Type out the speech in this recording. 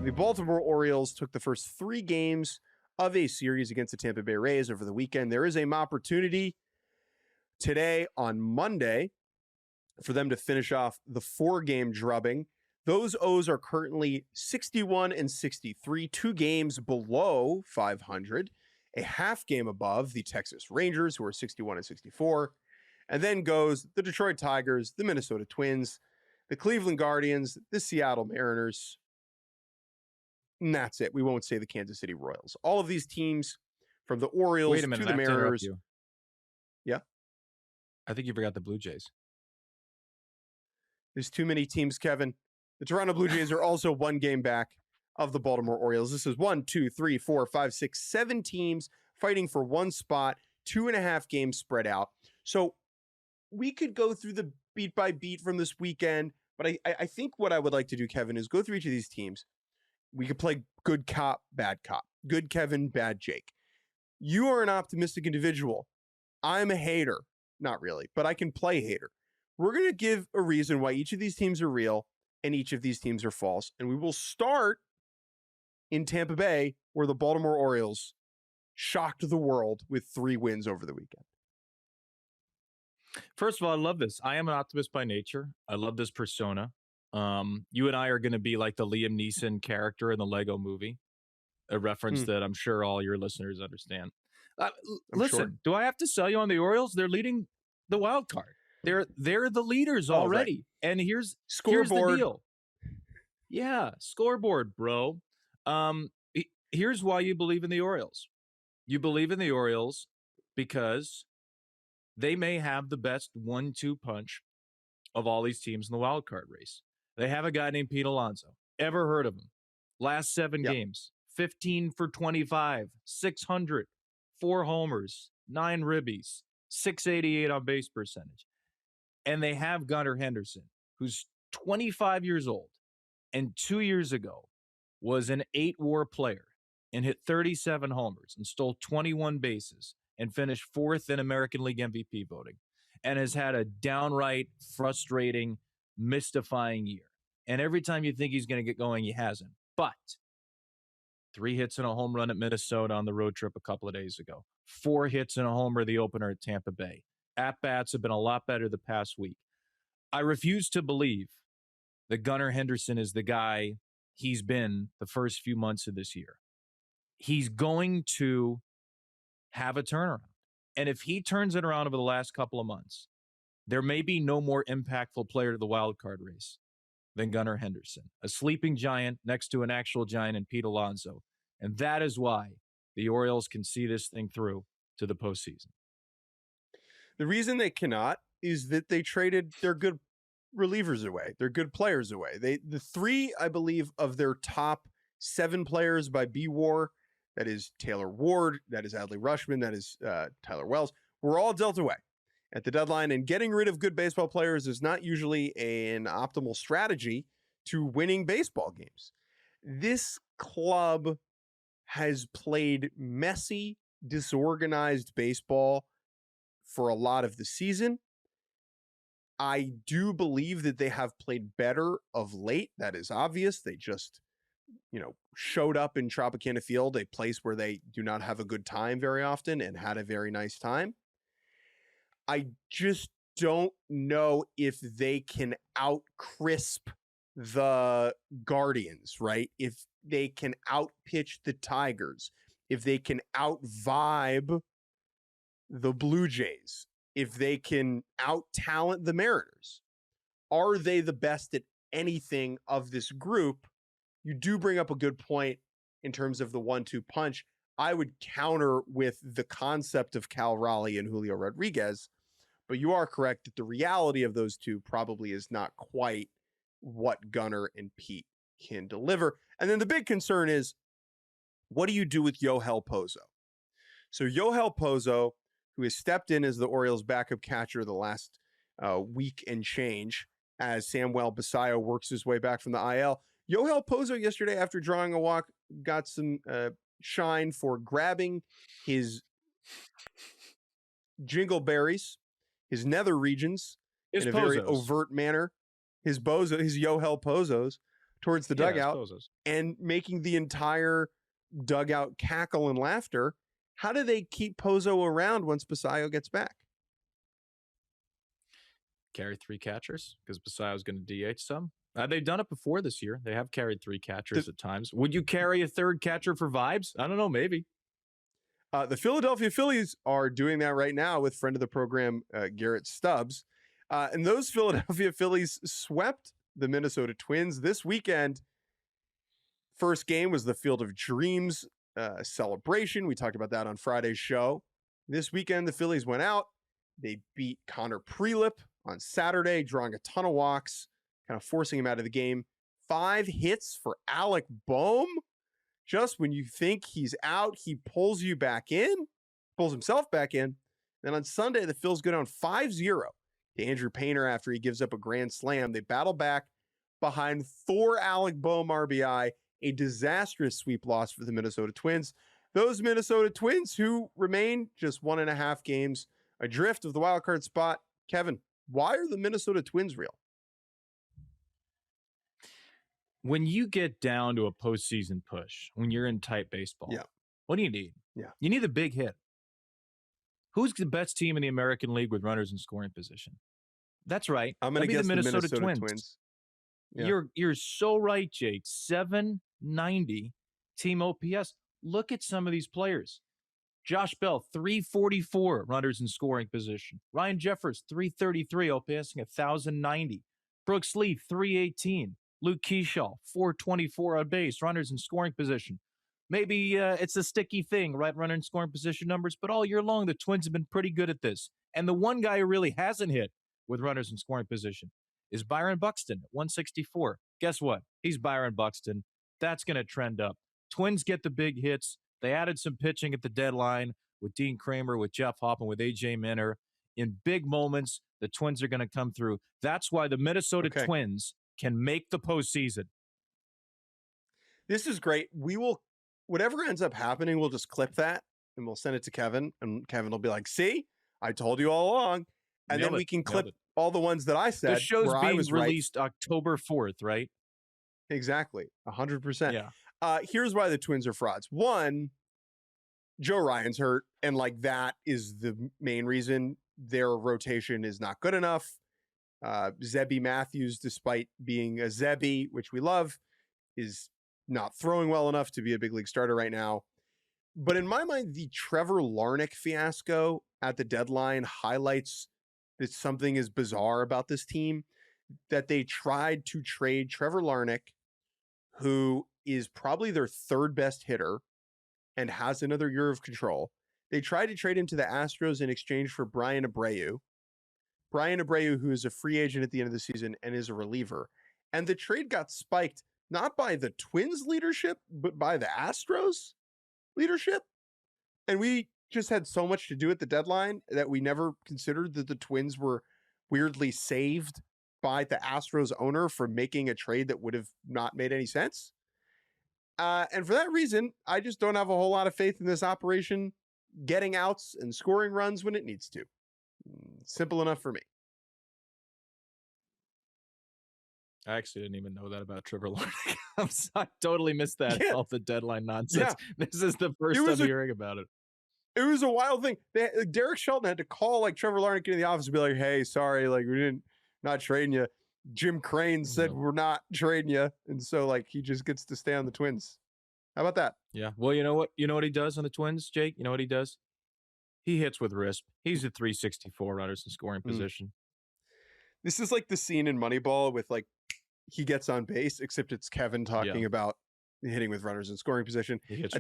The Baltimore Orioles took the first 3 games of a series against the Tampa Bay Rays over the weekend. There is an opportunity today on Monday for them to finish off the 4-game drubbing. Those O's are currently 61 and 63, 2 games below 500, a half game above the Texas Rangers, who are 61 and 64. And then goes the Detroit Tigers, the Minnesota Twins, the Cleveland Guardians, the Seattle Mariners. And that's it. We won't say the Kansas City Royals. All of these teams, from the Orioles to the Mariners. Yeah. I think you forgot the Blue Jays. There's too many teams, Kevin. The Toronto Blue Jays are also 1 game back of the Baltimore Orioles. This is 1, 2, 3, 4, 5, 6, 7 teams fighting for 1 spot, 2.5 games spread out. So we could go through the beat by beat from this weekend, but I think what I would like to do, Kevin, is go through each of these teams. We could play good cop, bad cop, good Kevin, bad Jake. You are an optimistic individual. I'm a hater. Not really, but I can play hater. We're going to give a reason why each of these teams are real and each of these teams are false. And we will start in Tampa Bay, where the Baltimore Orioles shocked the world with 3 wins over the weekend. First of all, I love this. I am an optimist by nature. I love this persona. You and I are going to be like the Liam Neeson character in the Lego movie, a reference that I'm sure all your listeners understand. Listen, sure. Do I have to sell you on the Orioles? They're leading the wild card. They're the leaders already. Right. And here's the deal. Yeah, scoreboard, bro. Here's why you believe in the Orioles. You believe in the Orioles because they may have the best 1-2 punch of all these teams in the wild card race. They have a guy named Pete Alonso. Ever heard of him? Last 7 games, 15 for 25, 600, 4 homers, 9 ribbies, 688 on base percentage. And they have Gunnar Henderson, who's 25 years old and 2 years ago was an 8-WAR player and hit 37 homers and stole 21 bases and finished 4th in American League MVP voting and has had a downright frustrating, mystifying year. And every time you think he's going to get going, he hasn't. But 3 hits and a home run at Minnesota on the road trip a couple of days ago. 4 hits and a homer the opener at Tampa Bay. At-bats have been a lot better the past week. I refuse to believe that Gunnar Henderson is the guy he's been the first few months of this year. He's going to have a turnaround. And if he turns it around over the last couple of months, there may be no more impactful player to the wild card race than Gunnar Henderson, a sleeping giant next to an actual giant in Pete Alonso. And that is why the Orioles can see this thing through to the postseason. The reason they cannot is that they traded their good relievers away. Their good players away. The 3, I believe, of their top 7 players by B-WAR, that is Taylor Ward, that is Adley Rutschman, that is Tyler Wells, were all dealt away at the deadline. And getting rid of good baseball players is not usually an optimal strategy to winning baseball games. This club has played messy, disorganized baseball for a lot of the season. I do believe that they have played better of late. That is obvious. They just, showed up in Tropicana Field, a place where they do not have a good time very often, and had a very nice time. I just don't know if they can out-crisp the Guardians, right? If they can out-pitch the Tigers, if they can out-vibe the Blue Jays, if they can out-talent the Mariners. Are they the best at anything of this group? You do bring up a good point in terms of the 1-2 punch. I would counter with the concept of Cal Raleigh and Julio Rodriguez, but you are correct that the reality of those two probably is not quite what Gunnar and Pete can deliver. And then the big concern is, what do you do with Yohel Pozo? So Yohel Pozo, who has stepped in as the Orioles' backup catcher the last week and change as Samuel Basayo works his way back from the IL. Yohel Pozo yesterday, after drawing a walk, got some shine for grabbing his jingleberries, his nether regions, in a very overt manner. His Yohel Pozos, towards the dugout and making the entire dugout cackle and laughter. How do they keep Pozo around once Basayo gets back? Carry 3 catchers because Basayo's going to DH some. They've done it before this year. They have carried 3 catchers at times. Would you carry a 3rd catcher for vibes? I don't know, maybe. The Philadelphia Phillies are doing that right now with friend of the program, Garrett Stubbs. And those Philadelphia Phillies swept the Minnesota Twins this weekend. First game was the Field of Dreams celebration. We talked about that on Friday's show. This weekend, the Phillies went out. They beat Connor Prelip on Saturday, drawing a ton of walks, kind of forcing him out of the game. 5 hits for Alec Boehm. Just when you think he's out, he pulls you back in, pulls himself back in. Then on Sunday, the Phils go down 5-0 to Andrew Painter after he gives up a grand slam. They battle back behind 4 Alec Boehm RBI, a disastrous sweep loss for the Minnesota Twins. Those Minnesota Twins who remain just 1.5 games adrift of the wild card spot. Kevin, why are the Minnesota Twins real? When you get down to a postseason push, when you're in tight baseball, what do you need? You need a big hit. Who's the best team in the American League with runners in scoring position? That's right. I'm going to guess the Minnesota Twins. Yeah. You're so right, Jake. 790 team OPS. Look at some of these players. Josh Bell, 344 runners in scoring position. Ryan Jeffers, 333, OPSing 1,090. Brooks Lee, 318. Luke Kershaw, 424 on base, runners in scoring position. Maybe it's a sticky thing, right? Runner in scoring position numbers, but all year long, the Twins have been pretty good at this. And the one guy who really hasn't hit with runners in scoring position is Byron Buxton at 164. Guess what? He's Byron Buxton. That's going to trend up. Twins get the big hits. They added some pitching at the deadline with Dean Kramer, with Jeff Hoffman, with A.J. Minter. In big moments, the Twins are going to come through. That's why the Minnesota Twins can make the postseason. This is great. We will, whatever ends up happening, we'll just clip that and we'll send it to Kevin. And Kevin will be like, see, I told you all along. And then we can clip all the ones that I said. The show's being released October 4th, right? Exactly. 100%. Yeah. Here's why the Twins are frauds. One, Joe Ryan's hurt. And like that is the main reason their rotation is not good enough. Zebby Matthews, despite being a Zebby, which we love, is not throwing well enough to be a big league starter right now. But in my mind, the Trevor Larnach fiasco at the deadline highlights that something is bizarre about this team, that they tried to trade Trevor Larnach, who is probably their 3rd best hitter and has another year of control. They tried to trade him to the Astros in exchange for Brian Abreu. Brian Abreu, who is a free agent at the end of the season and is a reliever. And the trade got spiked not by the Twins leadership, but by the Astros leadership. And we just had so much to do at the deadline that we never considered that the Twins were weirdly saved by the Astros owner for making a trade that would have not made any sense. And for that reason, I just don't have a whole lot of faith in this operation getting outs and scoring runs when it needs to. Simple enough for me. I actually didn't even know that about Trevor Larnach. I totally missed that, all the deadline nonsense. Yeah. This is the first time hearing about it. It was a wild thing. Derek Shelton had to call like Trevor Larnach into the office and be like, hey, sorry, like we not trading you. Jim Crane said we're not trading you. And so like he just gets to stay on the Twins. How about that? Yeah. Well, you know what? You know what he does on the Twins, Jake? You know what he does? He hits with wrist. He's at 364 runners in scoring position. This is like the scene in Moneyball with like he gets on base, except it's Kevin talking about hitting with runners in scoring position. That's